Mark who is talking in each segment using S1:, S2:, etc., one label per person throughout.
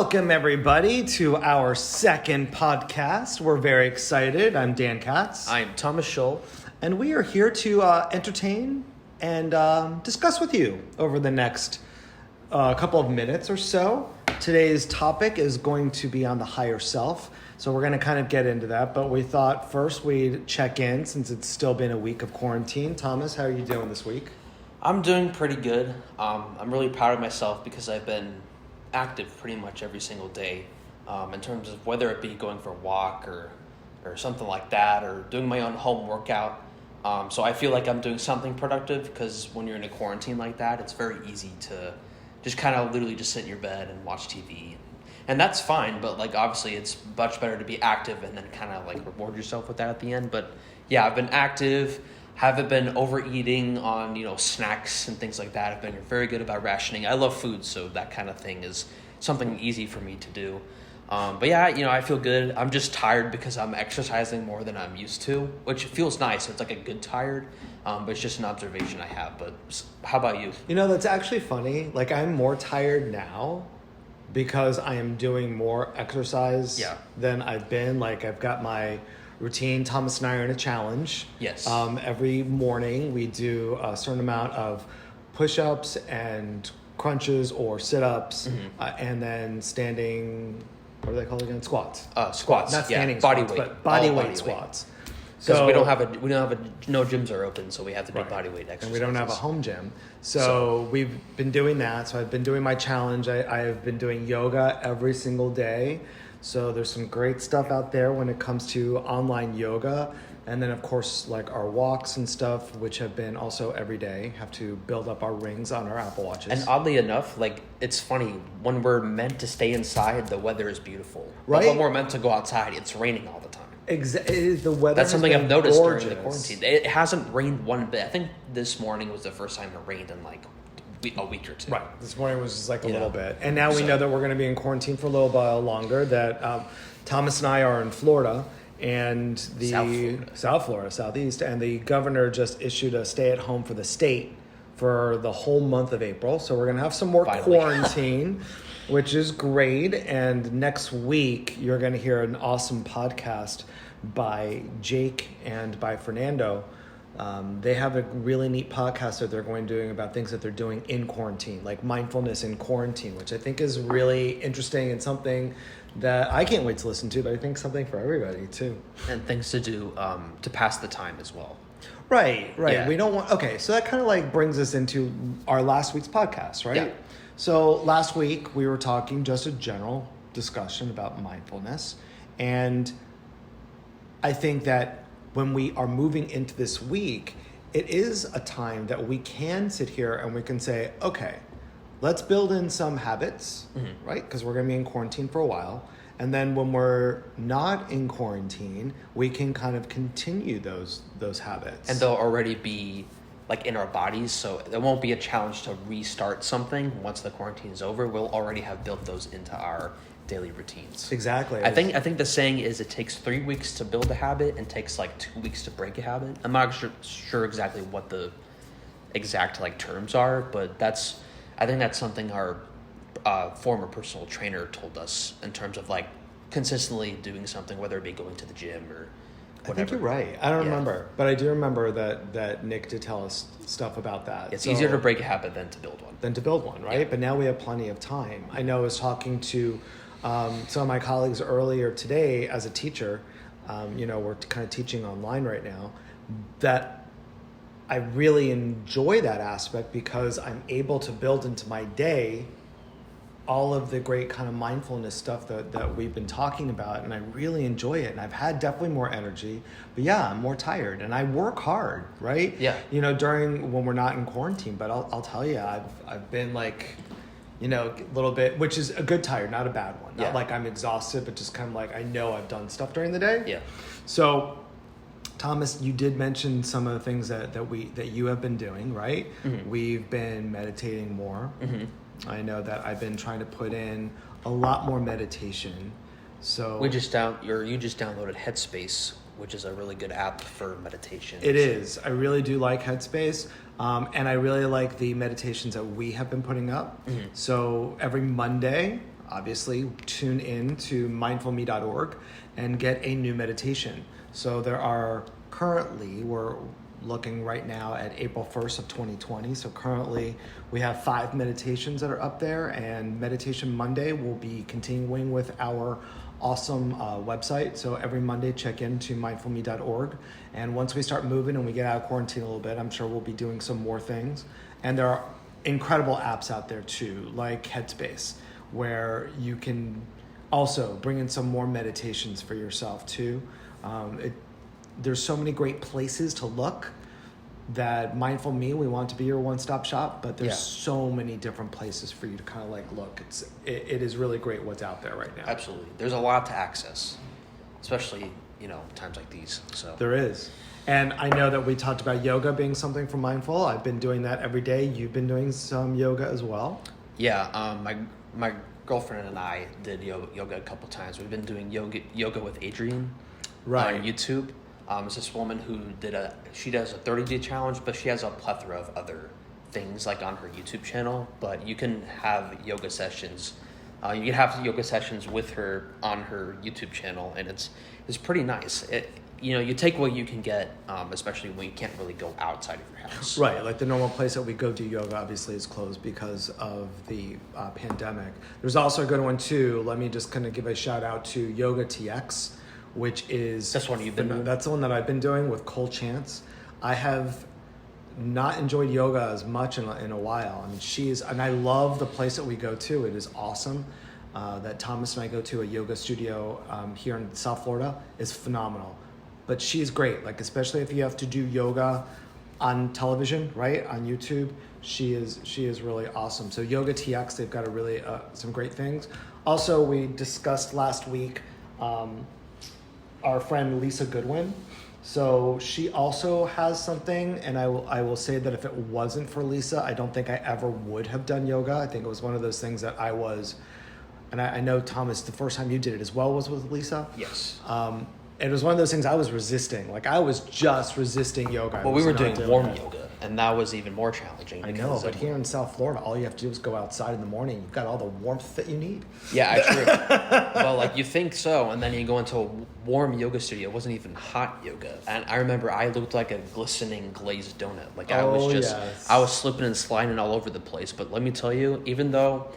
S1: Welcome, everybody, to our second podcast. We're very excited. I'm Dan Katz.
S2: I'm Thomas Scholl.
S1: And we are here to entertain and discuss with you over the next couple of minutes or so. Today's topic is going to be on the higher self. So we're going to kind of get into that. But we thought first we'd check in since it's still been a week of quarantine. Thomas, how are you doing this week?
S2: I'm doing pretty good. I'm really proud of myself because I've been active pretty much every single day in terms of whether it be going for a walk or something like that or doing my own home workout. So I feel like I'm doing something productive because when you're in a quarantine like that, it's very easy to just kind of literally just sit in your bed and watch TV. And that's fine, but like obviously it's much better to be active and then kind of like reward yourself with that at the end. But yeah, I've been active. Haven't been overeating on, snacks and things like that. I've been very good about rationing. I love food, so that kind of thing is something easy for me to do. But yeah, I feel good. I'm just tired because I'm exercising more than I'm used to, which feels nice. It's like a good tired, but it's just an observation I have. But how about you?
S1: That's actually funny. Like, I'm more tired now because I am doing more exercise than I've been. Like, I've got my routine. Thomas and I are in a challenge.
S2: Yes.
S1: Every morning we do a certain amount of push-ups and crunches or sit-ups, and then standing, what are they called again? Squats.
S2: Squats.
S1: Not standing
S2: body
S1: squats,
S2: weight.
S1: but body weight squats.
S2: Because no gyms are open, so we have to do body weight exercises.
S1: And we don't have a home gym. So we've been doing that. So I've been doing my challenge. I have been doing yoga every single day. So there's some great stuff out there when it comes to online yoga. And then, of course, like our walks and stuff, which have been also every day, have to build up our rings on our Apple Watches.
S2: And oddly enough, like, it's funny, when we're meant to stay inside, the weather is beautiful.
S1: Right?
S2: But when we're meant to go outside, it's raining all the time.
S1: The weather.
S2: That's something I've noticed
S1: gorgeous.
S2: during the quarantine. It hasn't rained one bit. I think this morning was the first time it rained in like a week or two.
S1: Right. This morning was just like a little bit. And now we know that we're going to be in quarantine for a little while longer, that Thomas and I are in Florida and Southeast, and the governor just issued a stay at home for the state for the whole month of April. So we're going to have some more quarantine, which is great. And next week, you're going to hear an awesome podcast by Jake and by Fernando. They have a really neat podcast that they're going to doing about things that they're doing in quarantine, like mindfulness in quarantine, which I think is really interesting and something that I can't wait to listen to, but I think something for everybody too.
S2: And things to do to pass the time as well.
S1: Right.
S2: Yeah.
S1: We don't want, okay, so that kind of like brings us into our last week's podcast, right?
S2: Yeah.
S1: So last week we were talking just a general discussion about mindfulness. And I think that when we are moving into this week, it is a time that we can sit here and we can say, okay, let's build in some habits, right? Because we're going to be in quarantine for a while. And then when we're not in quarantine, we can kind of continue those habits.
S2: And they'll already be like in our bodies, so there won't be a challenge to restart something once the quarantine is over. We'll already have built those into our daily routines.
S1: Exactly.
S2: I think the saying is it takes 3 weeks to build a habit and takes like 2 weeks to break a habit. I'm not sure exactly what the exact like terms are, but I think that's something our former personal trainer told us in terms of like consistently doing something, whether it be going to the gym or whatever.
S1: I think you're right. I don't remember, but I do remember that Nick did tell us stuff about that.
S2: It's easier to break a habit than to build one.
S1: Right?
S2: Yeah.
S1: But now we have plenty of time. I know I was talking to some of my colleagues earlier today as a teacher. We're kind of teaching online right now, that I really enjoy that aspect because I'm able to build into my day all of the great kind of mindfulness stuff that we've been talking about, and I really enjoy it. And I've had definitely more energy, but yeah, I'm more tired, and I work hard, right?
S2: Yeah.
S1: During when we're not in quarantine. But I'll tell you, I've been like, a little bit, which is a good tired, not a bad one. Not like I'm exhausted, but just kind of like I know I've done stuff during the day.
S2: Yeah.
S1: So, Thomas, you did mention some of the things that you have been doing, right? Mm-hmm. We've been meditating more. Mm-hmm. I know that I've been trying to put in a lot more meditation. So
S2: you just downloaded Headspace, which is a really good app for meditation.
S1: It is. I really do like Headspace. And I really like the meditations that we have been putting up. Mm-hmm. So every Monday, obviously tune in to mindfulme.org and get a new meditation. So there are currently, we're looking right now at April 1st of 2020. So currently we have 5 meditations that are up there, and Meditation Monday will be continuing with our awesome website. So every Monday, check into mindfulme.org. And once we start moving and we get out of quarantine a little bit, I'm sure we'll be doing some more things. And there are incredible apps out there too, like Headspace, where you can also bring in some more meditations for yourself too. There's so many great places to look that Mindful Me, we want to be your one-stop shop, but there's so many different places for you to kind of like look. It is really great what's out there right now.
S2: Absolutely. There's a lot to access, especially, times like these. So
S1: There is. And I know that we talked about yoga being something for Mindful. I've been doing that every day. You've been doing some yoga as well?
S2: Yeah, my girlfriend and I did yoga a couple times. We've been doing yoga with Adrienne on YouTube. It's this woman who she does a 30-day challenge, but she has a plethora of other things like on her YouTube channel. But you can have yoga sessions. You can have yoga sessions with her on her YouTube channel, and it's pretty nice. You take what you can get, especially when you can't really go outside of your house.
S1: Right, like the normal place that we go do yoga obviously is closed because of the pandemic. There's also a good one too. Let me just kind of give a shout out to Yoga TX, which is...
S2: That's one you've been doing?
S1: That's the one that I've been doing with Cole Chance. I have not enjoyed yoga as much in a while. I mean, and I love the place that we go to. It is awesome. That Thomas and I go to a yoga studio here in South Florida is phenomenal. But she's great, like especially if you have to do yoga on television, right, on YouTube. She is really awesome. So Yoga TX, they've got some great things. Also, we discussed last week our friend Lisa Goodwin. So she also has something, and I will say that if it wasn't for Lisa, I don't think I ever would have done yoga. I think it was one of those things that I was, and I know Thomas, the first time you did it as well was with Lisa.
S2: Yes.
S1: It was one of those things I was resisting. Like I was just resisting yoga.
S2: Well, we were doing warm yoga, and that was even more challenging.
S1: I know, but here in South Florida, all you have to do is go outside in the morning. You've got all the warmth that you need.
S2: Yeah, actually. Well, like you think so, and then you go into a warm yoga studio. It wasn't even hot yoga, and I remember I looked like a glistening glazed donut. Like I was slipping and sliding all over the place. But let me tell you, even though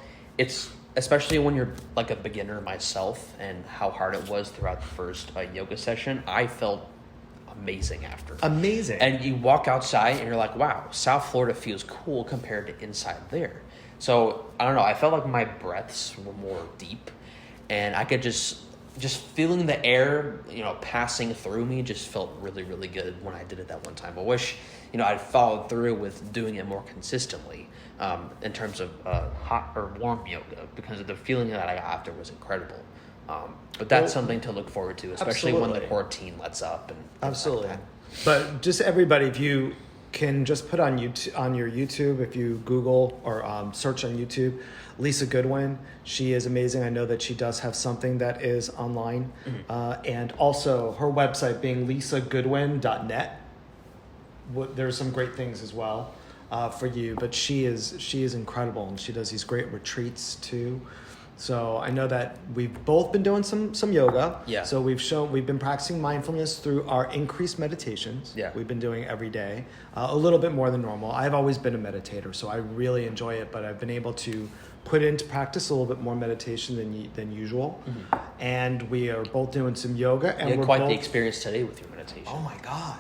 S2: especially when you're like a beginner myself, and how hard it was throughout the first yoga session, I felt amazing after.
S1: Amazing.
S2: And you walk outside and you're like, wow, South Florida feels cool compared to inside there. So I don't know, I felt like my breaths were more deep, and I could just feeling the air, passing through me just felt really, really good when I did it that one time. I wish, I'd followed through with doing it more consistently in terms of hot or warm yoga, because the feeling that I got after was incredible. But that's something to look forward to, especially when the quarantine lets up. And
S1: absolutely.
S2: like that.
S1: But just everybody, if you can just put on your YouTube, if you Google or search on YouTube, Lisa Goodwin, she is amazing. I know that she does have something that is online. Mm-hmm. And also her website being lisagoodwin.net. There's some great things as well for you, but she is incredible, and she does these great retreats too. So I know that we've both been doing some yoga.
S2: Yeah.
S1: So we've been practicing mindfulness through our increased meditations.
S2: Yeah.
S1: We've been doing every day, a little bit more than normal. I've always been a meditator, so I really enjoy it, but I've been able to put into practice a little bit more meditation than usual. Mm-hmm. And we are both doing some yoga. And
S2: you had quite the experience today with your meditation.
S1: Oh my God.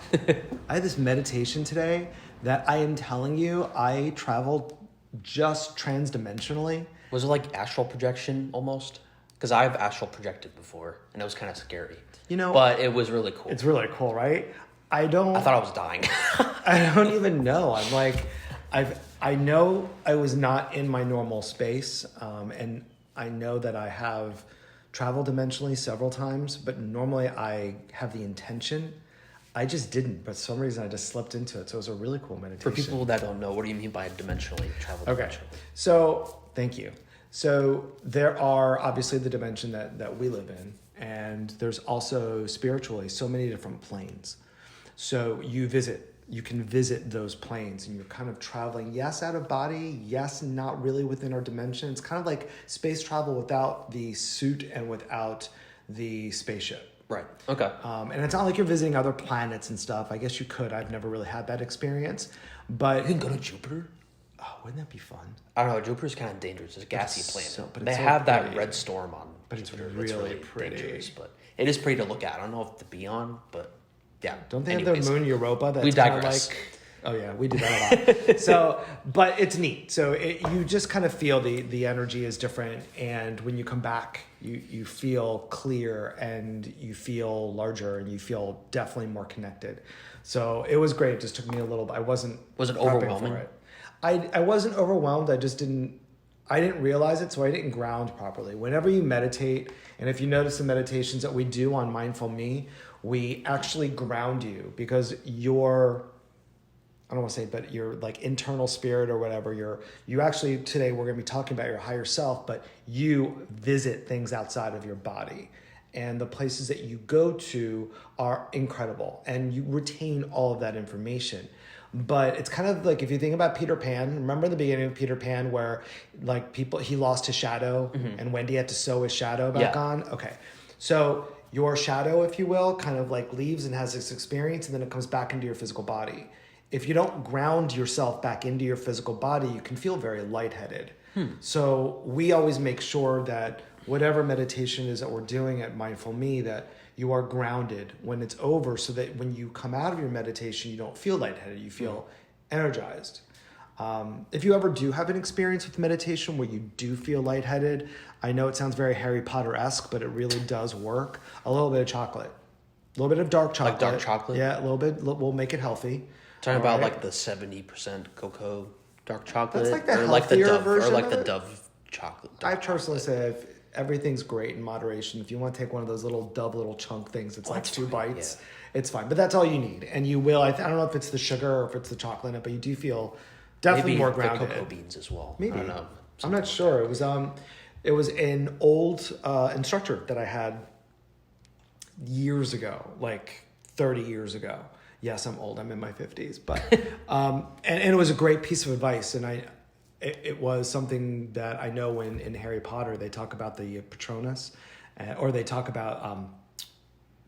S1: I had this meditation today that I am telling you, I traveled just transdimensionally.
S2: Was it like astral projection almost? Because I've astral projected before, and it was kind of scary. But it was really cool.
S1: It's really cool, right? I
S2: thought I was dying.
S1: I don't even know. I'm like, I know I was not in my normal space, and I know that I have traveled dimensionally several times, but normally I have the intention. I just didn't, but for some reason I just slipped into it. So it was a really cool meditation.
S2: For people that don't know, what do you mean by dimensionally travel?
S1: Okay, so thank you. So there are obviously the dimension that we live in, and there's also spiritually so many different planes. So you visit you can visit those planes, and you're kind of traveling, yes, out of body, yes, not really within our dimension. It's kind of like space travel without the suit and without the spaceship.
S2: Right. Okay.
S1: And it's not like you're visiting other planets and stuff. I guess you could. I've never really had that experience. But
S2: You can go to Jupiter?
S1: oh, wouldn't that be fun?
S2: I don't know. Jupiter's kind of dangerous. It's a gassy planet.
S1: but
S2: they
S1: it's so
S2: have that
S1: pretty.
S2: red storm on
S1: But it's
S2: Jupiter.
S1: really pretty.
S2: dangerous, but it is pretty to look at. I don't know if to be on, but yeah.
S1: Don't they
S2: Anyways,
S1: have their moon Europa? That's
S2: we
S1: kind of
S2: digress.
S1: like, oh yeah, we do that a lot. So, but it's neat. So you just kind of feel the energy is different, and when you come back, you feel clear and you feel larger and you feel definitely more connected. So it was great. It just took me a little bit.
S2: Was it
S1: prepping
S2: overwhelming?
S1: for it. I wasn't overwhelmed. I didn't realize it, so I didn't ground properly. Whenever you meditate, and if you notice the meditations that we do on Mindful Me, we actually ground you, because I don't want to say, but your like internal spirit or whatever, you actually, today we're going to be talking about your higher self, but you visit things outside of your body. And the places that you go to are incredible, and you retain all of that information. But it's kind of like, if you think about Peter Pan, remember the beginning of Peter Pan where like he lost his shadow and Wendy had to sew his shadow back on? Okay. So your shadow, if you will, kind of like leaves and has this experience, and then it comes back into your physical body. If you don't ground yourself back into your physical body, you can feel very lightheaded. So we always make sure that whatever meditation is that we're doing at Mindful Me, that you are grounded when it's over, so that when you come out of your meditation, you don't feel lightheaded, you feel energized. If you ever do have an experience with meditation where you do feel lightheaded, I know it sounds very Harry Potter-esque, but it really does work. A little bit of chocolate, a little bit of dark chocolate.
S2: Like dark chocolate?
S1: Yeah, a little bit. We'll make it healthy.
S2: Talking about like the 70% cocoa dark chocolate,
S1: That's like the
S2: or like the
S1: healthier
S2: Dove,
S1: version
S2: or like
S1: of
S2: the
S1: it?
S2: Dove chocolate.
S1: I
S2: dark
S1: personally
S2: chocolate.
S1: say if everything's great in moderation. If you want to take one of those little chunk things, it's like
S2: that's
S1: 2
S2: fine,
S1: bites.
S2: yeah.
S1: It's fine, but that's all you need, and you will. I don't know if it's the sugar or if it's the chocolate in it, but you do feel definitely
S2: Maybe
S1: more
S2: the
S1: grounded.
S2: cocoa beans as well.
S1: Maybe.
S2: I don't know.
S1: I'm not sure. It was an old instructor that I had years ago, like 30 years ago. Yes, I'm old. I'm in my 50s, but and it was a great piece of advice, and it was something that I know in Harry Potter they talk about the Patronus, or they talk about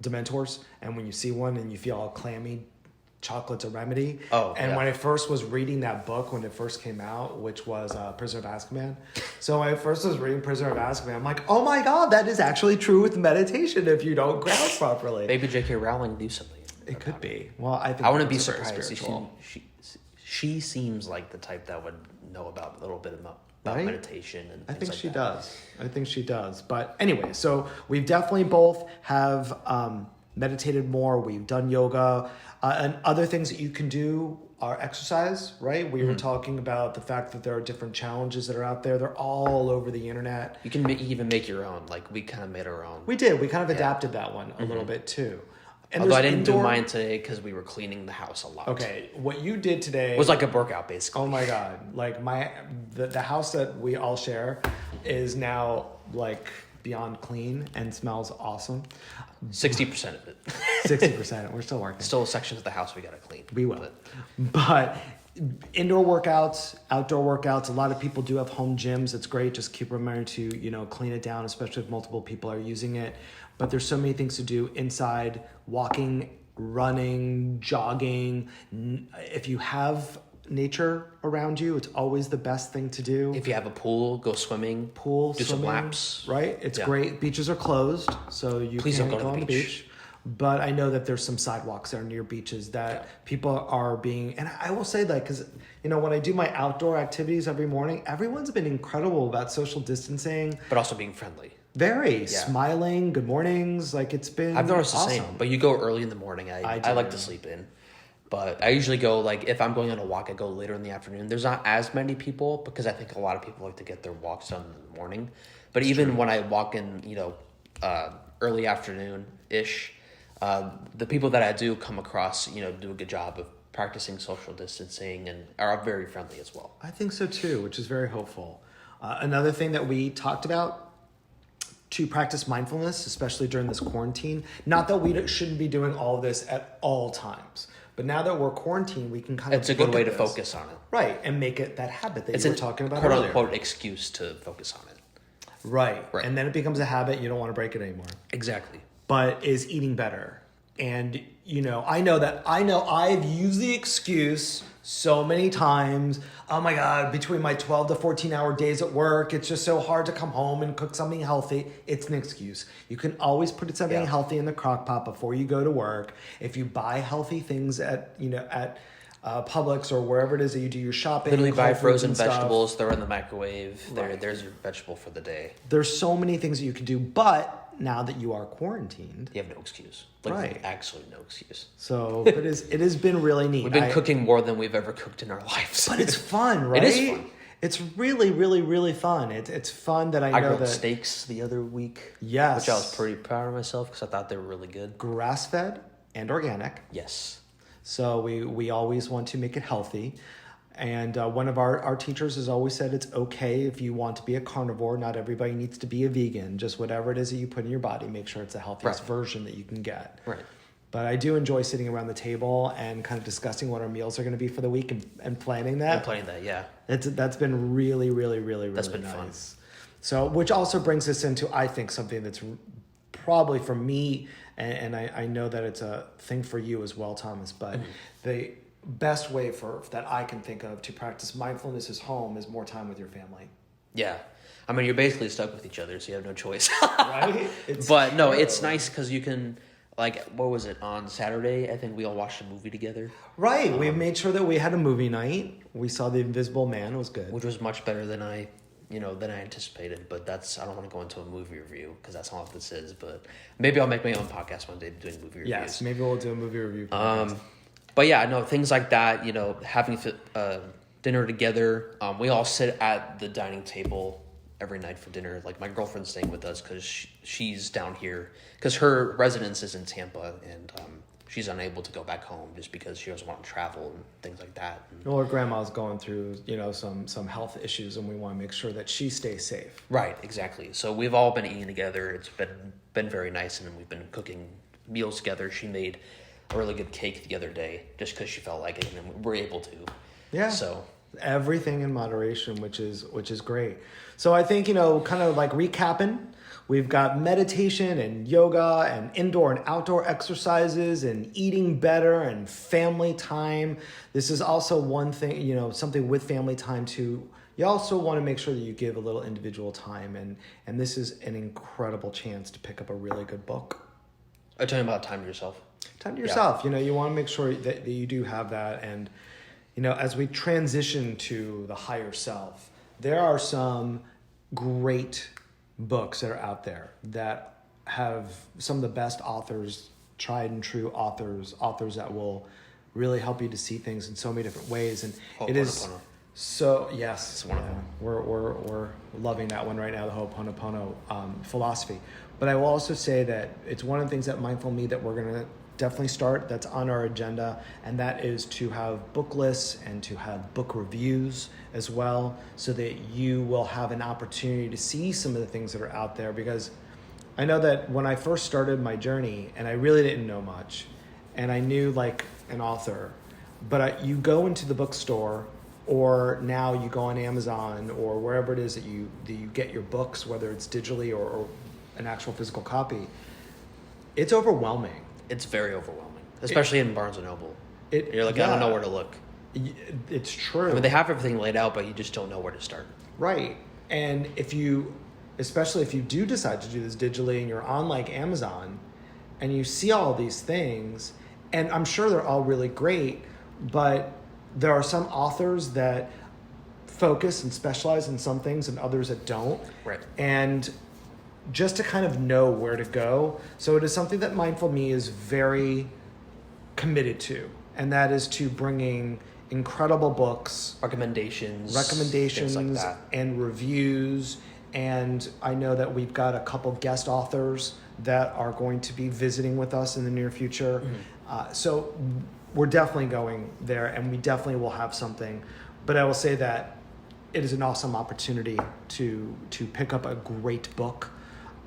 S1: Dementors, and when you see one and you feel all clammy, chocolate's a remedy.
S2: Oh,
S1: and
S2: yeah.
S1: when I first was reading that book when it first came out, which was Prisoner of Azkaban, so when I first was reading Prisoner of Azkaban, I'm like, oh my god, that is actually true with meditation if you don't ground properly.
S2: Maybe J.K. Rowling knew something.
S1: It could be. Well, I think
S2: I wouldn't be
S1: books are very
S2: surprised.
S1: spiritual.
S2: She seems like the type that would know about a little bit about
S1: Right?
S2: meditation and
S1: I
S2: things
S1: think
S2: like
S1: she
S2: that.
S1: does. I think she does. But anyway, so we've definitely both have meditated more. We've done yoga, and other things that you can do are exercise. Right? We were talking about the fact that there are different challenges that are out there. They're all over the internet.
S2: You can even make your own. Like we kind of made our own.
S1: We did. We kind of adapted that one a little bit too. And
S2: Although I
S1: there's
S2: didn't do
S1: indoor-
S2: mine today because we were cleaning the house a lot.
S1: Okay, what you did today
S2: It was like a workout basically.
S1: Oh my god! Like the house that we all share is now like beyond clean and smells awesome.
S2: 60% of it.
S1: 60%. We're still working.
S2: Still sections of the house we gotta clean.
S1: We will. But indoor workouts, outdoor workouts. A lot of people do have home gyms. It's great. Just keep remembering to clean it down, especially if multiple people are using it. But there's so many things to do inside: walking, running, jogging. If you have nature around you, it's always the best thing to do.
S2: If you have a pool, go swimming. Do
S1: Swimming,
S2: some laps.
S1: right? It's
S2: Yeah.
S1: great. Beaches are closed, so you
S2: Please
S1: can't
S2: don't go to
S1: on
S2: the
S1: the
S2: beach.
S1: beach. But I know that there's some sidewalks that are near beaches that people are being, and I will say that because, when I do my outdoor activities every morning, everyone's been incredible about social distancing.
S2: But also being friendly.
S1: Very smiling, good mornings. Like it's been
S2: I've noticed
S1: awesome.
S2: the same. But you go early in the morning. I like to sleep in. But I usually go, like, if I'm going on a walk, I go later in the afternoon. There's not as many people because I think a lot of people like to get their walks done in the morning. But even when I walk in, early afternoon-ish, the people that I do come across, do a good job of practicing social distancing and are very friendly as well.
S1: I think so too, which is very hopeful. Another thing that we talked about to practice mindfulness, especially during this quarantine, not that we shouldn't be doing all of this at all times, But now that we're quarantined, we can kind of
S2: It's a good way to focus on it.
S1: Right, and make it that habit that
S2: It's
S1: you were talking about
S2: quote
S1: earlier.
S2: unquote excuse to focus on it.
S1: Right.
S2: Right.
S1: And then it becomes a habit. You don't want to break it anymore.
S2: Exactly.
S1: But is eating better. And, I know I've used the excuse so many times. Oh my God, between my 12 to 14 hour days at work, it's just so hard to come home and cook something healthy. It's an excuse. You can always put something healthy in the crock pot before you go to work. If you buy healthy things at Publix or wherever it is that you do your shopping.
S2: Literally buy frozen
S1: stuff.
S2: vegetables, throw in the microwave.
S1: Right.
S2: There's your vegetable for the day.
S1: There's so many things that you can do, but now that you are quarantined,
S2: You have no excuse.
S1: Right.
S2: Actually no excuse.
S1: so it has been really neat.
S2: We've been cooking more than we've ever cooked in our lives.
S1: But it's fun, right?
S2: It is fun.
S1: It's really, really, really fun. It's fun that I know
S2: grilled
S1: that
S2: steaks the other week.
S1: Yes.
S2: Which I was pretty proud of myself because I thought they were really good.
S1: grass-fed and organic.
S2: Yes.
S1: So we always want to make it healthy. And one of our teachers has always said it's okay if you want to be a carnivore. Not everybody needs to be a vegan. Just whatever it is that you put in your body, make sure it's the healthiest version that you can get.
S2: Right.
S1: But I do enjoy sitting around the table and kind of discussing what our meals are going to be for the week and planning that.
S2: I'm playing that, yeah.
S1: That's been really, really, really, really
S2: That's been
S1: nice.
S2: fun.
S1: So, which also brings us into, I think, something that's probably for me, and I know that it's a thing for you as well, Thomas, but the best way that I can think of to practice mindfulness at home is more time with your family.
S2: Yeah. I mean, you're basically stuck with each other, so you have no choice.
S1: Right?
S2: But no, it's nice because you can, what was it, on Saturday? I think we all watched a movie together.
S1: Right. We made sure that we had a movie night. We saw The Invisible Man. It was good.
S2: Which was much better than I anticipated. But I don't want to go into a movie review because that's not what this is. But maybe I'll make my own podcast one day doing movie reviews.
S1: Yes, maybe we'll do a movie review.
S2: But yeah, no, things like that, having dinner together. We all sit at the dining table every night for dinner. Like my girlfriend's staying with us because she's down here because her residence is in Tampa and she's unable to go back home just because she doesn't want to travel and things like that.
S1: Well, her grandma's going through, some health issues, and we want to make sure that she stays safe.
S2: Right, exactly. So we've all been eating together. It's been very nice, and we've been cooking meals together. She made a really good cake the other day just because she felt like it, and we're able to.
S1: Yeah.
S2: So
S1: everything in moderation, which is great. So I think, kind of like recapping, we've got meditation and yoga and indoor and outdoor exercises and eating better and family time. This is also one thing, something with family time too. You also want to make sure that you give a little individual time, and this is an incredible chance to pick up a really good book.
S2: Are you talking about time to yourself?
S1: Time to yourself. You want to make sure that you do have that. And, as we transition to the higher self, there are some great books that are out there that have some of the best authors, tried and true authors that will really help you to see things in so many different ways. And it is so, yes,
S2: it's wonderful.
S1: We're loving that one right now, the Ho'oponopono philosophy. But I will also say that it's one of the things at Mindful Me that we're going to definitely start, that's on our agenda, and that is to have book lists and to have book reviews as well, so that you will have an opportunity to see some of the things that are out there. Because I know that when I first started my journey, and I really didn't know much, and I knew like an author, but you go into the bookstore, or now you go on Amazon or wherever it is that you get your books, whether it's digitally or an actual physical copy, it's overwhelming.
S2: It's very overwhelming, especially in Barnes & Noble. You're like, I don't know where to look.
S1: It's true.
S2: I mean, they have everything laid out, but you just don't know where to start.
S1: Right. And especially if you do decide to do this digitally and you're on like Amazon and you see all these things, and I'm sure they're all really great, but there are some authors that focus and specialize in some things and others that don't.
S2: Right.
S1: And just to kind of know where to go. So it is something that Mindful Me is very committed to, and that is to bringing incredible books,
S2: recommendations
S1: things like
S2: that,
S1: and reviews. And I know that we've got a couple guest authors that are going to be visiting with us in the near future. Mm-hmm. So we're definitely going there, and we definitely will have something. But I will say that it is an awesome opportunity to pick up a great book.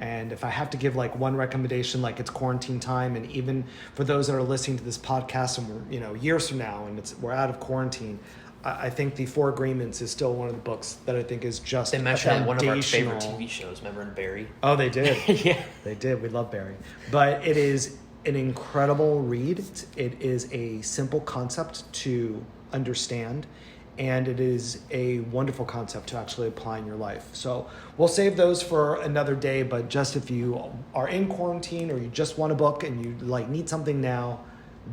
S1: And if I have to give like one recommendation, like it's quarantine time, and even for those that are listening to this podcast and we're, you know, years from now and we're out of quarantine, I think the Four Agreements is still one of the books that I think is just
S2: They mentioned it in one of our favorite TV shows. Remember in Barry?
S1: Oh, they did.
S2: Yeah.
S1: They did. We love Barry. But it is an incredible read. It is a simple concept to understand, and it is a wonderful concept to actually apply in your life. So we'll save those for another day, but just if you are in quarantine or you just want a book and you like need something now,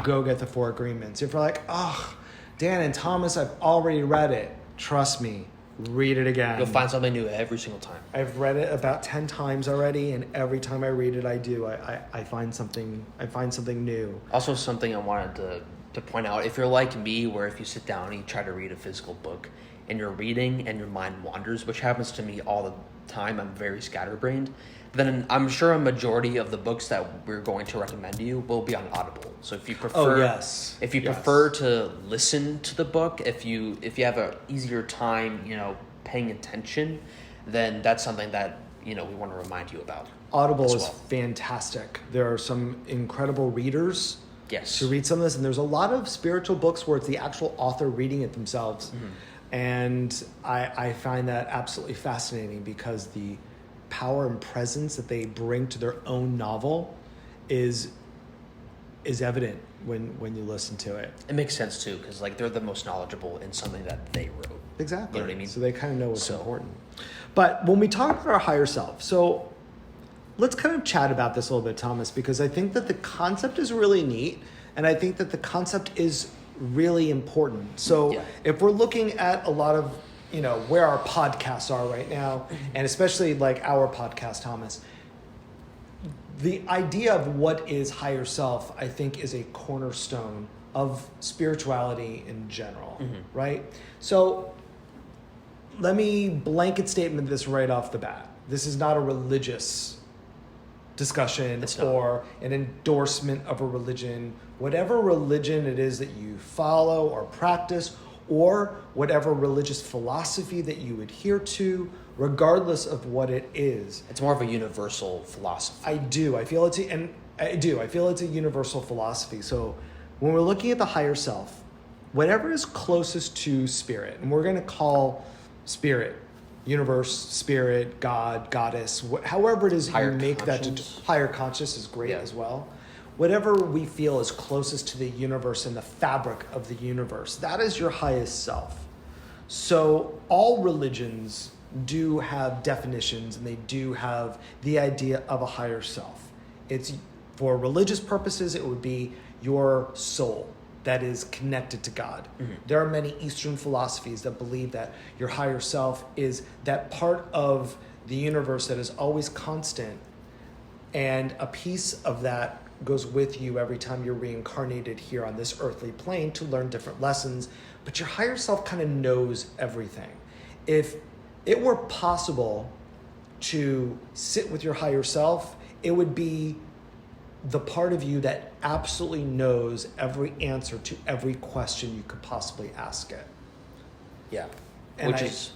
S1: go get the Four Agreements. If you're like, oh, Dan and Thomas, I've already read it. Trust me, read it again.
S2: You'll find something new every single time.
S1: I've read it about 10 times already, and every time I read it, I find something new.
S2: Also, something I wanted to point out, if you're like me, where if you sit down and you try to read a physical book and you're reading and your mind wanders, which happens to me all the time, I'm very scatterbrained, then I'm sure a majority of the books that we're going to recommend to you will be on Audible. So if you prefer, prefer to listen to the book, if you have a easier time, you know, paying attention, then that's something that, you know, we want to remind you about.
S1: Audible is fantastic. There are some incredible readers.
S2: Yes.
S1: To read some of this, and there's a lot of spiritual books where it's the actual author reading it themselves. Mm-hmm. And I find that absolutely fascinating because the power and presence that they bring to their own novel is evident when you listen to it.
S2: It makes sense too, because like they're the most knowledgeable in something that they wrote.
S1: Exactly.
S2: You know what I mean?
S1: So they kind of know what's important. But when we talk about our higher self, so let's kind of chat about this a little bit, Thomas, because I think that the concept is really neat, and I think that the concept is really important. So if we're looking at a lot of, you know, where our podcasts are right now, and especially like our podcast, Thomas, the idea of what is higher self, I think, is a cornerstone of spirituality in general, right? So let me blanket statement this right off the bat. This is not a religious discussion or an endorsement of a religion. Whatever religion it is that you follow or practice, or whatever religious philosophy that you adhere to, regardless of what it is.
S2: It's more of a universal philosophy.
S1: I feel it's a universal philosophy. So when we're looking at the higher self, whatever is closest to spirit, and we're going to call spirit, universe, spirit, God, goddess, however it is you make that. Higher conscious is great as well. Whatever we feel is closest to the universe and the fabric of the universe, that is your highest self. So all religions do have definitions, and they do have the idea of a higher self. It's for religious purposes, it would be your soul that is connected to God. Mm-hmm. There are many Eastern philosophies that believe that your higher self is that part of the universe that is always constant, and a piece of that goes with you every time you're reincarnated here on this earthly plane to learn different lessons, but your higher self kind of knows everything. If it were possible to sit with your higher self, it would be the part of you that absolutely knows every answer to every question you could possibly ask it.
S2: Yeah.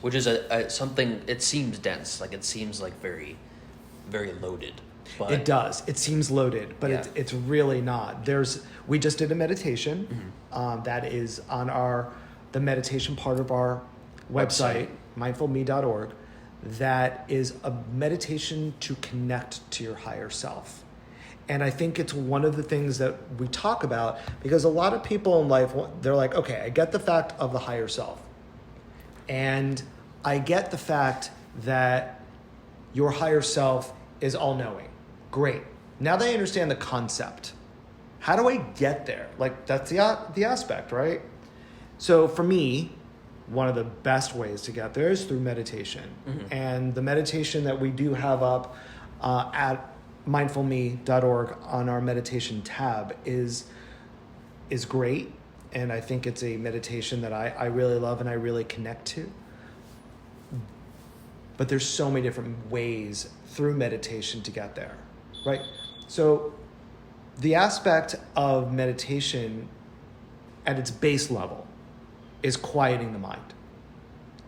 S2: Which is a something, it seems dense, like it seems like very, very loaded. But
S1: it does. It seems loaded, but it's really not. We just did a meditation that is on the meditation part of our website, mindfulme.org. That is a meditation to connect to your higher self. And I think it's one of the things that we talk about, because a lot of people in life, they're like, okay, I get the fact of the higher self. And I get the fact that your higher self is all-knowing. Great. Now that I understand the concept, how do I get there? Like, that's the aspect, right? So for me, one of the best ways to get there is through meditation. Mm-hmm. And the meditation that we do have up at mindfulme.org on our meditation tab is great. And I think it's a meditation that I really love and I really connect to. But there's so many different ways through meditation to get there, right? So the aspect of meditation at its base level is quieting the mind.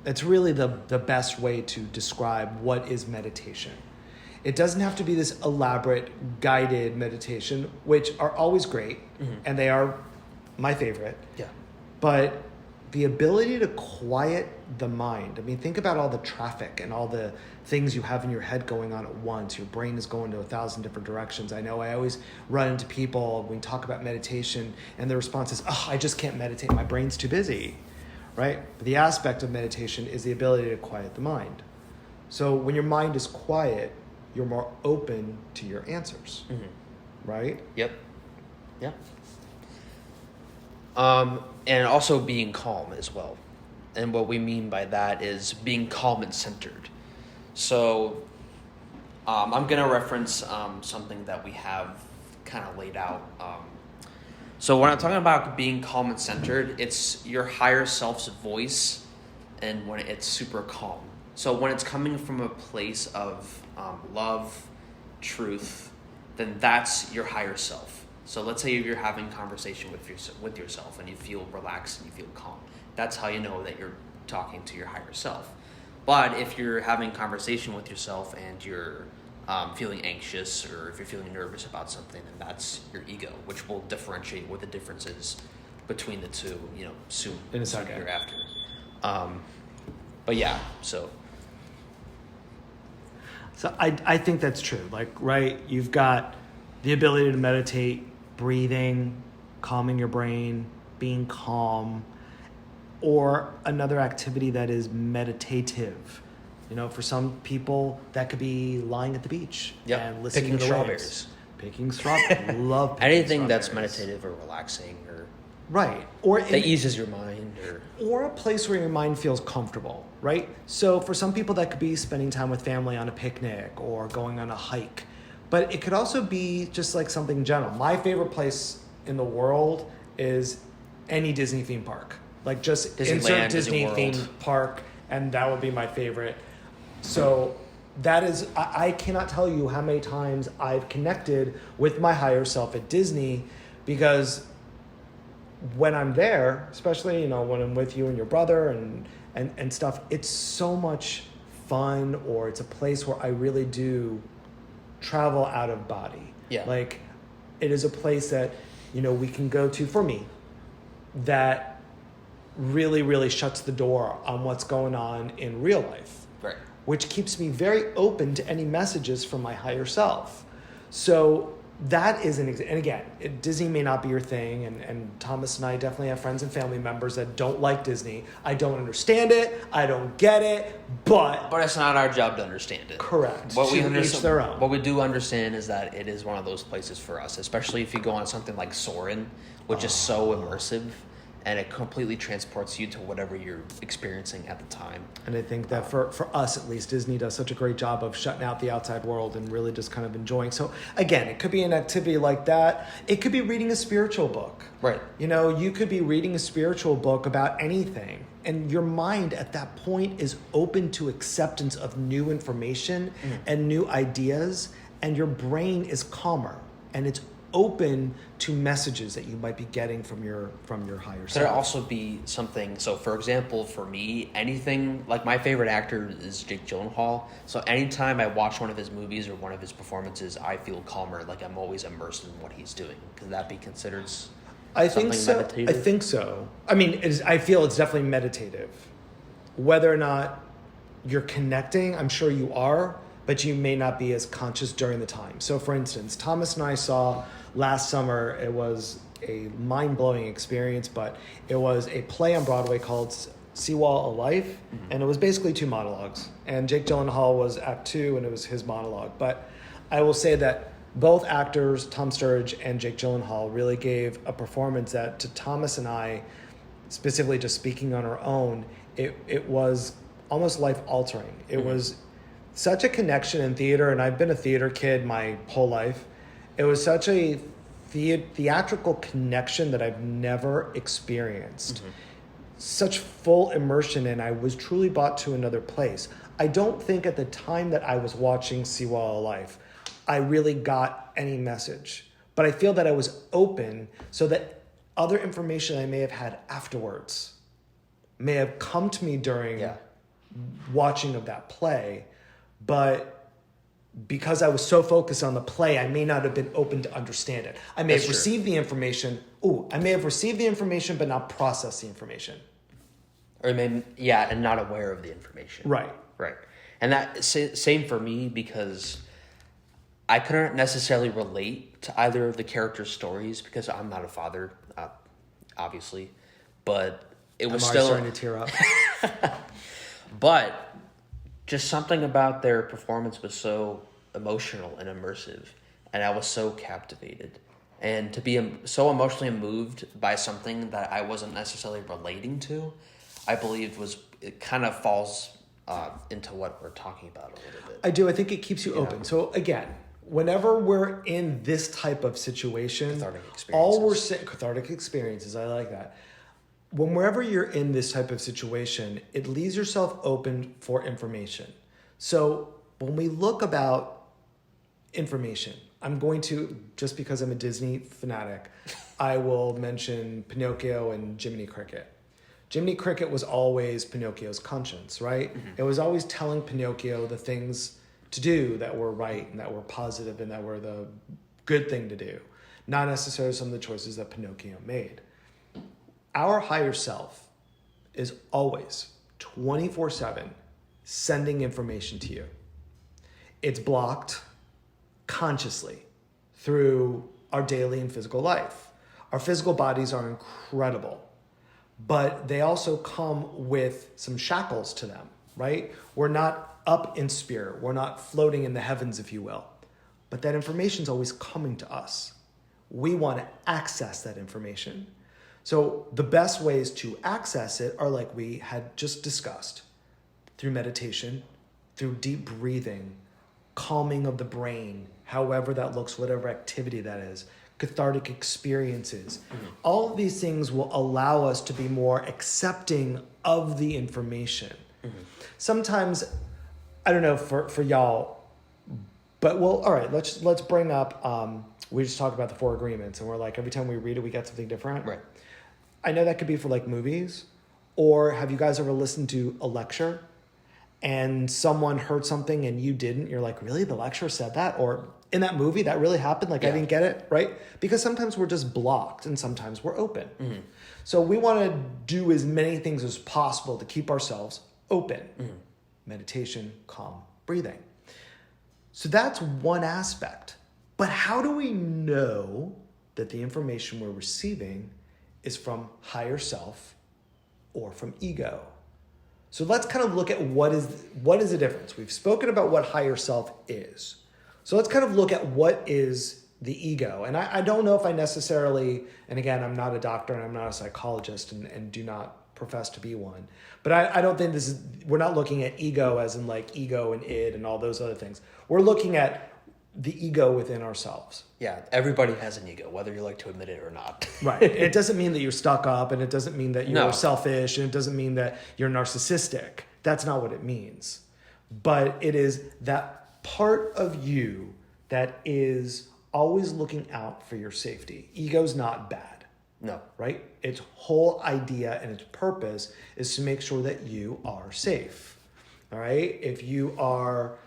S1: That's really the best way to describe what is meditation. It doesn't have to be this elaborate guided meditation, which are always great, and they are my favorite.
S2: Yeah.
S1: But the ability to quiet the mind. I mean, think about all the traffic and all the things you have in your head going on at once. Your brain is going to 1,000 different directions. I know I always run into people when we talk about meditation and the response is, oh, I just can't meditate. My brain's too busy, right? But the aspect of meditation is the ability to quiet the mind. So when your mind is quiet, you're more open to your answers, right?
S2: Yep. Yeah. And also being calm as well. And what we mean by that is being calm and centered. So I'm going to reference something that we have kind of laid out. So when I'm talking about being calm and centered, it's your higher self's voice and when it's super calm. So when it's coming from a place of love, truth, then that's your higher self. So let's say if you're having a conversation with yourself and you feel relaxed and you feel calm. That's how you know that you're talking to your higher self. But if you're having a conversation with yourself and you're feeling anxious or if you're feeling nervous about something, then that's your ego, which will differentiate what the difference is between the two, soon.
S1: In a second.
S2: Hereafter. But yeah, so
S1: I think that's true. Like, right, you've got the ability to meditate, breathing, calming your brain, being calm, or another activity that is meditative. For some people, that could be lying at the beach and listening to the waves. Picking strawberries. Love picking
S2: anything
S1: strawberries.
S2: That's meditative or relaxing or
S1: right, or
S2: that eases your mind,
S1: or a place where your mind feels comfortable, right? So for some people, that could be spending time with family on a picnic or going on a hike. But it could also be just like something general. My favorite place in the world is any Disney theme park. Like just insert Disney theme park, and that would be my favorite. So that is, I cannot tell you how many times I've connected with my higher self at Disney, because when I'm there, especially, when I'm with you and your brother and stuff, it's so much fun, or it's a place where I really do travel out of body.
S2: Yeah.
S1: Like, it is a place that, we can go to, for me, that really, really shuts the door on what's going on in real life.
S2: Right.
S1: Which keeps me very open to any messages from my higher self. So that is and again, Disney may not be your thing, and Thomas and I definitely have friends and family members that don't like Disney. I don't understand it. I don't get it, but
S2: it's not our job to understand it.
S1: Correct.
S2: What we
S1: each their own.
S2: What we do understand is that it is one of those places for us, especially if you go on something like Soarin', which is so immersive, and it completely transports you to whatever you're experiencing at the time.
S1: And I think that for us, at least, Disney does such a great job of shutting out the outside world and really just kind of enjoying. So again, it could be an activity like that. It could be reading a spiritual book.
S2: Right.
S1: You could be reading a spiritual book about anything. And your mind at that point is open to acceptance of new information and new ideas. And your brain is calmer. And it's open to messages that you might be getting from your higher self.
S2: Could it also be something, so for example, for me, anything, like my favorite actor is Jake Gyllenhaal, so anytime I watch one of his movies or one of his performances, I feel calmer, like I'm always immersed in what he's doing. Could that be considered meditative?
S1: I think so. I mean, I feel it's definitely meditative. Whether or not you're connecting, I'm sure you are, but you may not be as conscious during the time. So for instance, Thomas and I saw last summer, it was a mind-blowing experience, but it was a play on Broadway called Seawall of Life, and it was basically 2 monologues. And Jake Gyllenhaal was act 2, and it was his monologue. But I will say that both actors, Tom Sturridge and Jake Gyllenhaal, really gave a performance that, to Thomas and I, specifically just speaking on our own, it was almost life-altering. It was such a connection in theater, and I've been a theater kid my whole life. It was such a theatrical connection that I've never experienced. Such full immersion, and I was truly brought to another place. I don't think at the time that I was watching Seawall of Life, I really got any message. But I feel that I was open so that other information I may have had afterwards may have come to me during watching of that play. But because I was so focused on the play, I may not have been open to understand it. I may have received the information. I may have received the information, but not processed the information.
S2: Or maybe, and not aware of the information.
S1: Right.
S2: Right. And that same for me, because I couldn't necessarily relate to either of the characters' stories because I'm not a father, obviously, but it was
S1: I'm
S2: still
S1: starting to tear up.
S2: But just something about their performance was so emotional and immersive, and I was so captivated. And to be so emotionally moved by something that I wasn't necessarily relating to, I believe it kind of falls into what we're talking about a little bit.
S1: I do. I think it keeps you open. So again, whenever we're in this type of situation, cathartic experiences, I like that. Whenever you're in this type of situation, it leaves yourself open for information. So when we look about information, I'm going to, just because I'm a Disney fanatic, I will mention Pinocchio and Jiminy Cricket. Jiminy Cricket was always Pinocchio's conscience, right? Mm-hmm. It was always telling Pinocchio the things to do that were right and that were positive and that were the good thing to do, not necessarily some of the choices that Pinocchio made. Our higher self is always 24/7 sending information to you. It's blocked consciously through our daily and physical life. Our physical bodies are incredible, but they also come with some shackles to them, right? We're not up in spirit. We're not floating in the heavens, if you will. But that information is always coming to us. We want to access that information. So the best ways to access it are like we had just discussed, through meditation, through deep breathing, calming of the brain, however that looks, whatever activity that is, cathartic experiences. Mm-hmm. All of these things will allow us to be more accepting of the information. Mm-hmm. Sometimes, I don't know for y'all, but all right, let's bring up, we just talked about the 4 agreements and we're like, every time we read it, we get something different.
S2: Right.
S1: I know that could be for like movies, or have you guys ever listened to a lecture and someone heard something and you didn't? You're like, really? The lecturer said that? Or in that movie, that really happened? Like, I didn't get it, right? Because sometimes we're just blocked and sometimes we're open. Mm-hmm. So we want to do as many things as possible to keep ourselves open. Mm-hmm. Meditation, calm, breathing. So that's one aspect. But how do we know that the information we're receiving is from higher self or from ego? So let's kind of look at what is the difference. We've spoken about what higher self is. So let's kind of look at what is the ego. And I don't know if I necessarily, and again, I'm not a doctor and I'm not a psychologist and do not profess to be one, but I don't think we're not looking at ego as in like ego and id and all those other things. We're looking at the ego within ourselves.
S2: Yeah, everybody has an ego, whether you like to admit it or not.
S1: Right. It doesn't mean that you're stuck up, and it doesn't mean that you're selfish, and it doesn't mean that you're narcissistic. That's not what it means. But it is that part of you that is always looking out for your safety. Ego's not bad.
S2: No.
S1: Right? Its whole idea and its purpose is to make sure that you are safe. All right? If you are,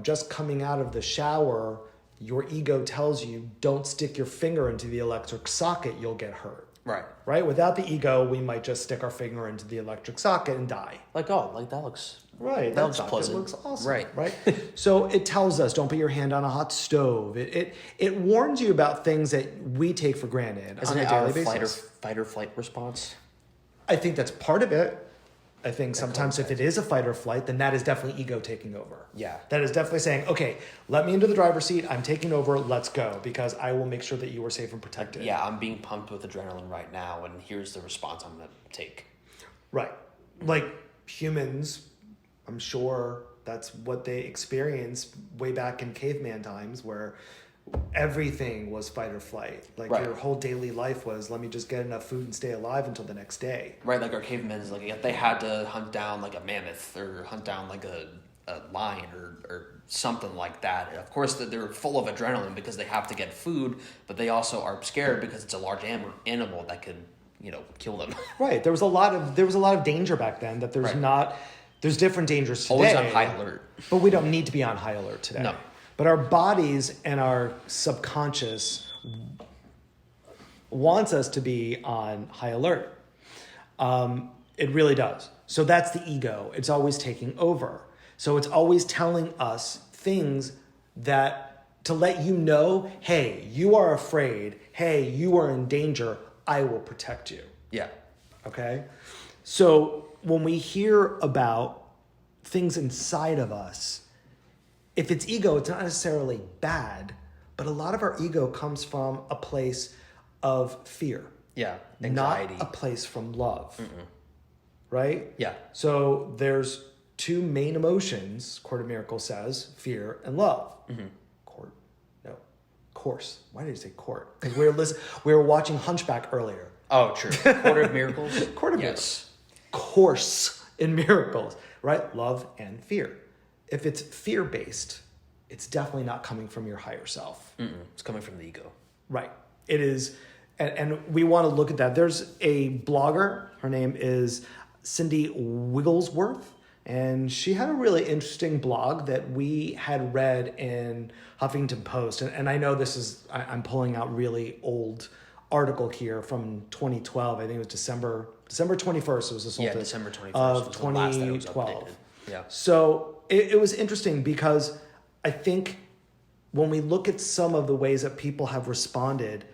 S1: just coming out of the shower, your ego tells you, don't stick your finger into the electric socket, you'll get hurt.
S2: Right.
S1: Right? Without the ego, we might just stick our finger into the electric socket and die.
S2: Like that looks...
S1: Right.
S2: That looks pleasant.
S1: Looks awesome.
S2: Right.
S1: So it tells us, don't put your hand on a hot stove. It warns you about things that we take for granted on a daily basis.
S2: Fight or flight response?
S1: I think that's part of it. I think sometimes if it is a fight or flight, then that is definitely ego taking over.
S2: Yeah.
S1: That is definitely saying, okay, let me into the driver's seat. I'm taking over. Let's go, because I will make sure that you are safe and protected.
S2: Yeah, I'm being pumped with adrenaline right now, and here's the response I'm going to take.
S1: Right. Like humans, I'm sure that's what they experienced way back in caveman times, where everything was fight or flight. Like your whole daily life was, let me just get enough food and stay alive until the next day.
S2: Right, like our cavemen, like if they had to hunt down like a mammoth or hunt down like a lion or something like that. Of course, they're full of adrenaline because they have to get food, but they also are scared because it's a large animal that could, kill them.
S1: Right. There was a lot of danger back then that there's not There's different dangers today.
S2: Always on high alert.
S1: But we don't need to be on high alert today.
S2: No.
S1: But our bodies and our subconscious wants us to be on high alert. It really does. So that's the ego. It's always taking over. So it's always telling us things that to let you know, hey, you are afraid. Hey, you are in danger. I will protect you.
S2: Yeah.
S1: Okay? So when we hear about things inside of us, if it's ego, it's not necessarily bad, but a lot of our ego comes from a place of fear.
S2: Yeah. Anxiety.
S1: Not a place from love. Right?
S2: Yeah.
S1: So there's two main emotions, Court of Miracles says, fear and love. Course. Why did you say court? Because we were watching Hunchback earlier.
S2: Oh, true. Court of Miracles?
S1: Court of Miracles. Course in miracles, right? Love and fear. If it's fear-based, it's definitely not coming from your higher self.
S2: It's coming from the ego.
S1: Right. It is. And we want to look at that. There's a blogger. Her name is Cindy Wigglesworth. And she had a really interesting blog that we had read in Huffington Post. And I know I'm pulling out really old article here from 2012. I think it was December 21st. It was the solstice.
S2: Yeah, December 21st
S1: of 2012.
S2: Yeah.
S1: So it was interesting because I think when we look at some of the ways that people have responded,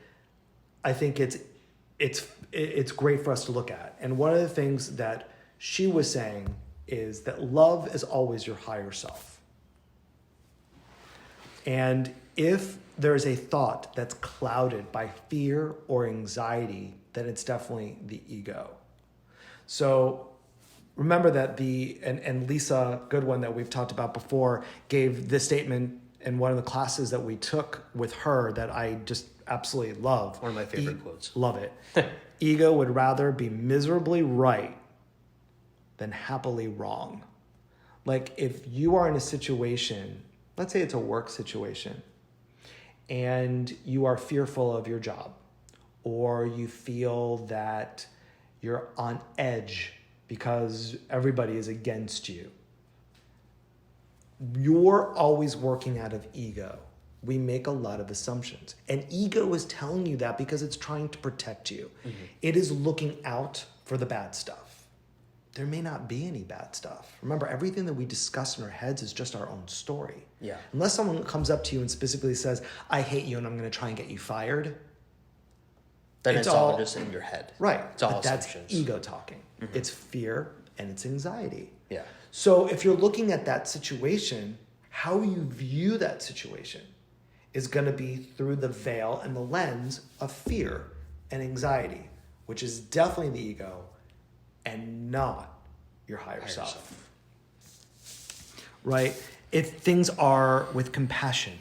S1: I think it's great for us to look at. And one of the things that she was saying is that love is always your higher self. And if there's a thought that's clouded by fear or anxiety, then it's definitely the ego. So remember that and Lisa Goodwin that we've talked about before gave this statement in one of the classes that we took with her that I just absolutely love.
S2: One of my favorite quotes.
S1: Love it. Ego would rather be miserably right than happily wrong. Like if you are in a situation, let's say it's a work situation, and you are fearful of your job, or you feel that you're on edge because everybody is against you, you're always working out of ego. We make a lot of assumptions. And ego is telling you that because it's trying to protect you. It is looking out for the bad stuff. There may not be any bad stuff. Remember, everything that we discuss in our heads is just our own story.
S2: Yeah.
S1: Unless someone comes up to you and specifically says, I hate you and I'm going to try and get you fired.
S2: Then it's all just in your head.
S1: Right.
S2: It's all
S1: but
S2: assumptions.
S1: That's ego talking. It's fear and it's anxiety.
S2: Yeah.
S1: So if you're looking at that situation, how you view that situation is going to be through the veil and the lens of fear and anxiety, which is definitely the ego and not your higher self. Right? If things are with compassion,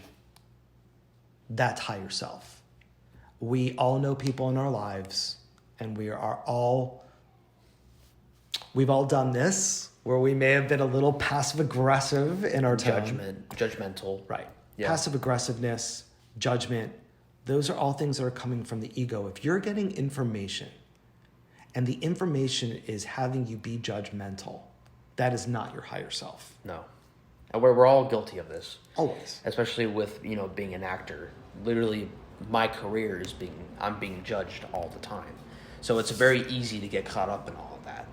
S1: that's higher self. We all know people in our lives, and we've all done this, where we may have been a little passive aggressive in our tone.
S2: Judgmental.
S1: Right.
S2: Yeah.
S1: Passive aggressiveness, judgment, those are all things that are coming from the ego. If you're getting information and the information is having you be judgmental, that is not your higher self.
S2: No. And we're all guilty of this.
S1: Always.
S2: Especially with, being an actor. Literally, my career is I'm being judged all the time. So it's very easy to get caught up in all of that.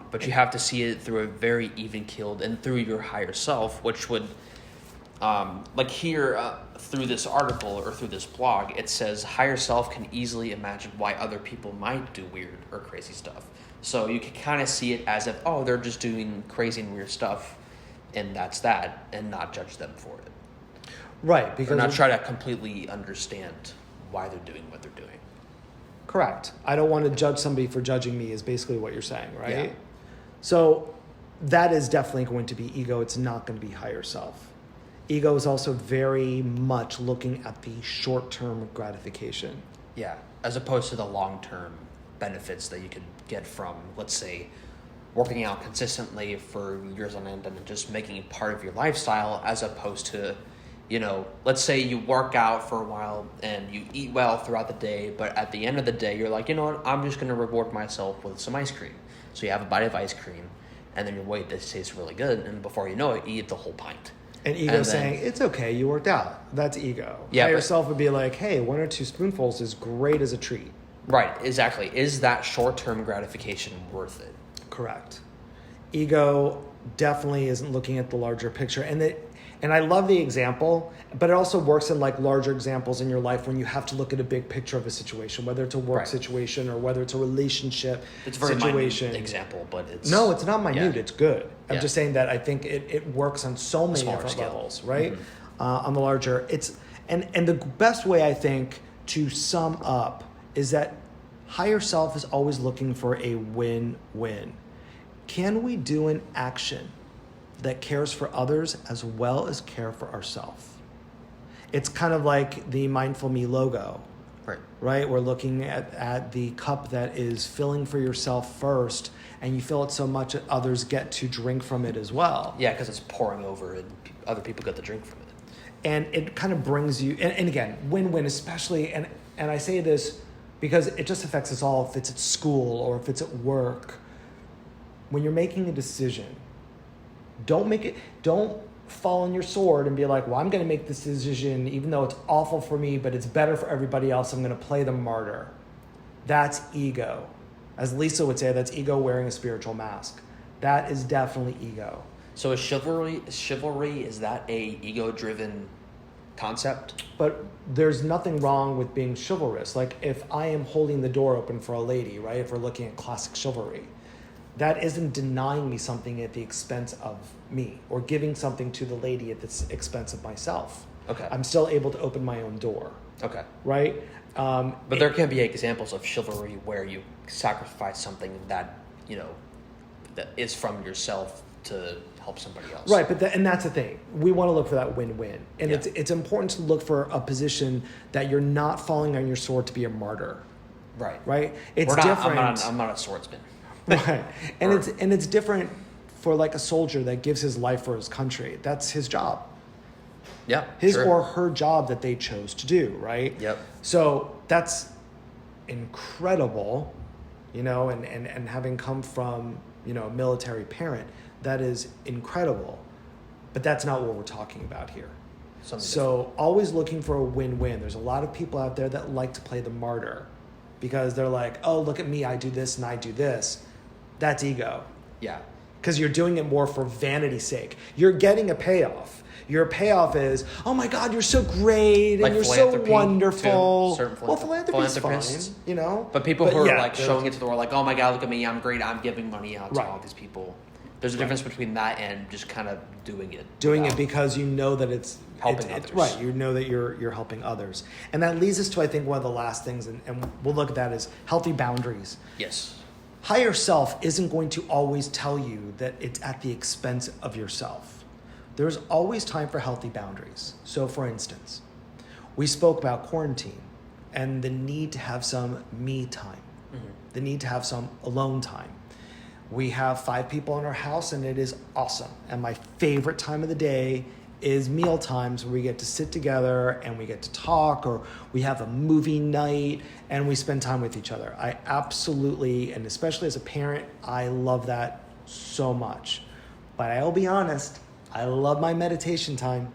S2: But you have to see it through a very even-keeled and through your higher self, which would, through this article or through this blog, it says higher self can easily imagine why other people might do weird or crazy stuff. So you can kind of see it as if, they're just doing crazy and weird stuff, and that's that, and not judge them for it.
S1: Right. Because
S2: or not try to completely understand why they're doing what they're doing.
S1: Correct. I don't want to judge somebody for judging me is basically what you're saying, right?
S2: Yeah.
S1: So that is definitely going to be ego. It's not going to be higher self. Ego is also very much looking at the short-term gratification.
S2: Yeah, as opposed to the long-term benefits that you could get from, let's say, working out consistently for years on end and just making it part of your lifestyle, as opposed to, let's say you work out for a while and you eat well throughout the day, but at the end of the day, you're like, you know what, I'm just going to reward myself with some ice cream. So you have a bite of ice cream, and then you're wait, this tastes really good, and before you know it, you eat the whole pint.
S1: And ego saying, it's okay, you worked out. That's ego.
S2: Yeah,
S1: Higher self would be like, hey, 1 or 2 spoonfuls is great as a treat.
S2: Right, exactly. Is that short-term gratification worth it?
S1: Correct. Ego definitely isn't looking at the larger picture. And I love the example, but it also works in like larger examples in your life when you have to look at a big picture of a situation, whether it's a work situation or whether it's a relationship
S2: it's a very
S1: situation.
S2: Minute example, but it's...
S1: No, it's not minute. It's good. I'm
S2: Yeah.
S1: just saying that I think it works on so many different levels, right? On the larger, and the best way I think to sum up is that higher self is always looking for a win-win. Can we do an action that cares for others as well as care for ourselves? It's kind of like the Mindful Me logo, right? We're looking at the cup that is filling for yourself first, and you fill it so much that others get to drink from it as well.
S2: Yeah, because it's pouring over and other people get to drink from it.
S1: And it kind of brings you, and again, win-win especially, and I say this because it just affects us all if it's at school or if it's at work. When you're making a decision, don't fall on your sword and be like, well, I'm going to make this decision even though it's awful for me, but it's better for everybody else. I'm going to play the martyr. That's ego. As Lisa would say, that's ego wearing a spiritual mask. That is definitely ego.
S2: So is chivalry, is that a ego-driven concept?
S1: But there's nothing wrong with being chivalrous. Like if I am holding the door open for a lady, right? If we're looking at classic chivalry, that isn't denying me something at the expense of me or giving something to the lady at the expense of myself.
S2: Okay.
S1: I'm still able to open my own door.
S2: Okay.
S1: Right?
S2: But there can be examples of chivalry where you sacrifice something that, that is from yourself to help somebody else.
S1: Right, but and that's the thing. We want to look for that win-win. And it's important to look for a position that you're not falling on your sword to be a martyr.
S2: Right.
S1: Right? It's different.
S2: I'm not a swordsman.
S1: Right. And it's different for like a soldier that gives his life for his country. That's his job.
S2: Yeah.
S1: His or her job that they chose to do, right?
S2: Yep.
S1: So that's incredible, and having come from, a military parent, that is incredible. But that's not what we're talking about here. So always looking for a win-win. There's a lot of people out there that like to play the martyr because they're like, oh, look at me, I do this and I do this. That's ego.
S2: Yeah.
S1: Because you're doing it more for vanity's sake. You're getting a payoff. Your payoff is, oh my God, you're so great and
S2: like
S1: you're so wonderful.
S2: Well,
S1: philanthropy's fine,
S2: But people who are showing it to the world, like, oh my God, look at me, I'm great, I'm giving money out to all these people. There's a difference between that and just kind of doing it.
S1: Doing it because you know that it's
S2: helping others.
S1: Right, you know that you're helping others. And that leads us to, I think, one of the last things, and we'll look at that as healthy boundaries.
S2: Yes.
S1: Higher self isn't going to always tell you that it's at the expense of yourself. There's always time for healthy boundaries. So for instance, we spoke about quarantine and the need to have some me time, the need to have some alone time. We have 5 people in our house and it is awesome. And my favorite time of the day is meal times where we get to sit together and we get to talk, or we have a movie night and we spend time with each other. I absolutely, and especially as a parent, I love that so much. But I'll be honest, I love my meditation time.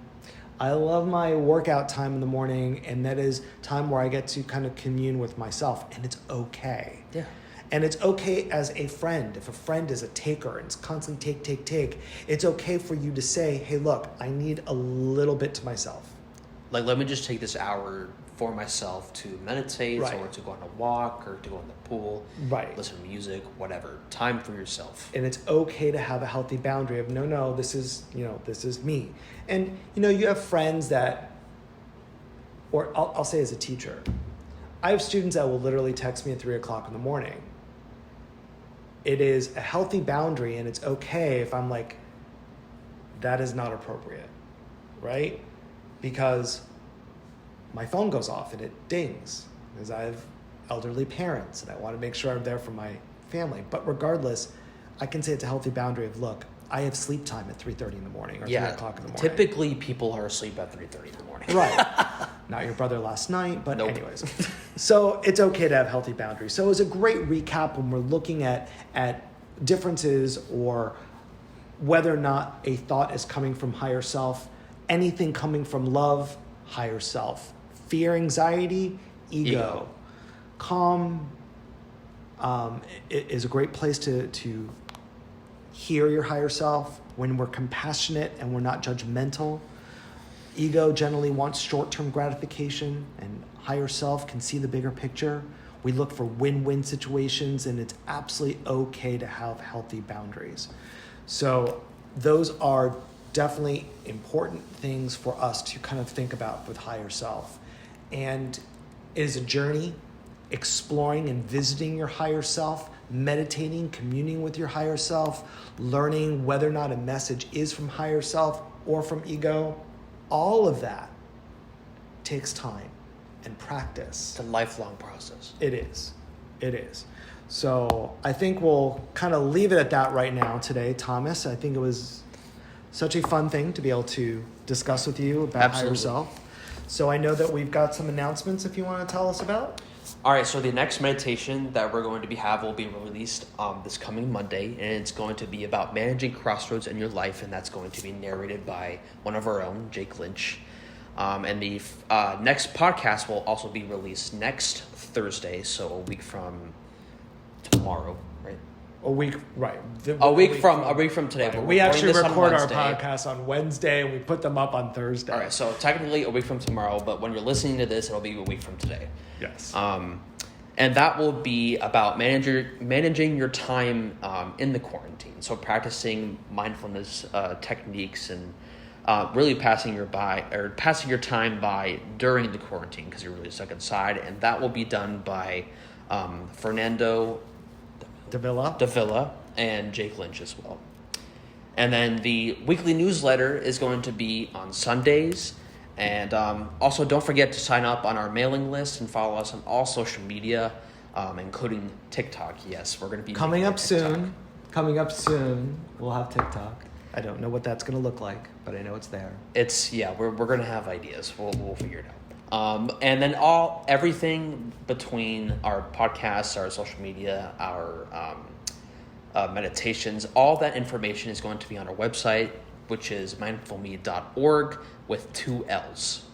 S1: I love my workout time in the morning, and that is time where I get to kind of commune with myself, and it's okay.
S2: Yeah.
S1: And it's okay as a friend. If a friend is a taker and it's constantly take, it's okay for you to say, hey, look, I need a little bit to myself.
S2: Like, let me just take this hour for myself to meditate or to go on a walk or to go in the pool, listen to music, whatever. Time for yourself.
S1: And it's okay to have a healthy boundary of, no, this is me. And, you have friends that, or I'll say as a teacher, I have students that will literally text me at 3:00 in the morning. It is a healthy boundary, and it's okay if I'm like, that is not appropriate, right? Because my phone goes off and it dings because I have elderly parents and I want to make sure I'm there for my family. But regardless, I can say it's a healthy boundary of, look, I have sleep time at 3:30 in the morning or 3:00 in the morning.
S2: Typically people are asleep at 3:30 in the morning.
S1: Right. Not your brother last night, but anyways. So it's okay to have healthy boundaries. So it was a great recap when we're looking at differences or whether or not a thought is coming from higher self, anything coming from love, higher self, fear, anxiety, ego. Calm is a great place to hear your higher self when we're compassionate and we're not judgmental. Ego generally wants short-term gratification, and higher self can see the bigger picture. We look for win-win situations, and it's absolutely okay to have healthy boundaries. So those are definitely important things for us to kind of think about with higher self. And it is a journey, exploring and visiting your higher self, meditating, communing with your higher self, learning whether or not a message is from higher self or from ego. All of that takes time and practice.
S2: It's a lifelong process.
S1: It is. So I think we'll kind of leave it at that right now today, Thomas. I think it was such a fun thing to be able to discuss with you about higher self. So I know that we've got some announcements if you want to tell us about.
S2: All right, so the next meditation that we're going to will be released this coming Monday, and it's going to be about managing crossroads in your life, and that's going to be narrated by one of our own, Jake Lynch. And the next podcast will also be released next Thursday, so a week from tomorrow, right?
S1: A week, right?
S2: A week from today.
S1: Right. We actually record our podcasts on Wednesday, and we put them up on Thursday.
S2: All right, so technically a week from tomorrow, but when you're listening to this, it'll be a week from today.
S1: Yes.
S2: And that will be about managing your time in the quarantine. So practicing mindfulness techniques and really passing your time by during the quarantine because you're really stuck inside. And that will be done by Fernando Davila and Jake Lynch as well. And then the weekly newsletter is going to be on Sundays. And also don't forget to sign up on our mailing list and follow us on all social media, including TikTok. Yes, we're going to be
S1: coming up soon. We'll have TikTok. I don't know what that's going to look like, but I know it's there.
S2: We're going to have ideas. We'll figure it out. And then everything between our podcasts, our social media, our meditations, all that information is going to be on our website, which is mindfulme.org with 2 L's.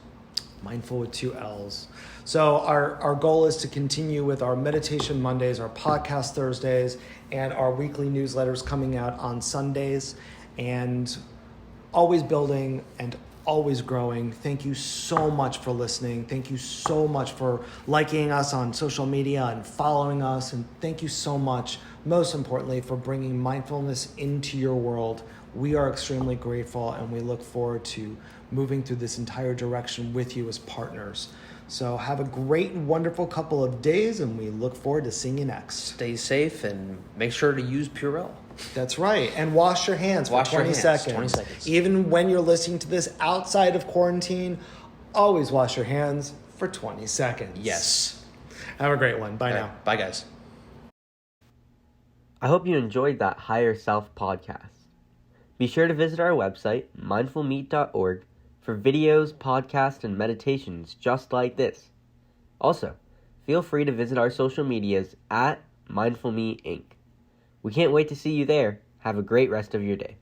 S1: Mindful with 2 L's. So our goal is to continue with our meditation Mondays, our podcast Thursdays, and our weekly newsletters coming out on Sundays, and always building and always growing. Thank you so much for listening. Thank you so much for liking us on social media and following us. And thank you so much, most importantly, for bringing mindfulness into your world. We are extremely grateful, and we look forward to moving through this entire direction with you as partners. So have a great and wonderful couple of days, and we look forward to seeing you next.
S2: Stay safe and make sure to use Purell.
S1: That's right. And wash your hands for 20 seconds.
S2: 20 seconds.
S1: Even when you're listening to this outside of quarantine, always wash your hands for 20 seconds.
S2: Yes.
S1: Have a great one. Bye now.
S2: Bye, guys.
S3: I hope you enjoyed that Higher Self podcast. Be sure to visit our website, mindfulme.org, for videos, podcasts, and meditations just like this. Also, feel free to visit our social medias at mindfulme Inc. We can't wait to see you there. Have a great rest of your day.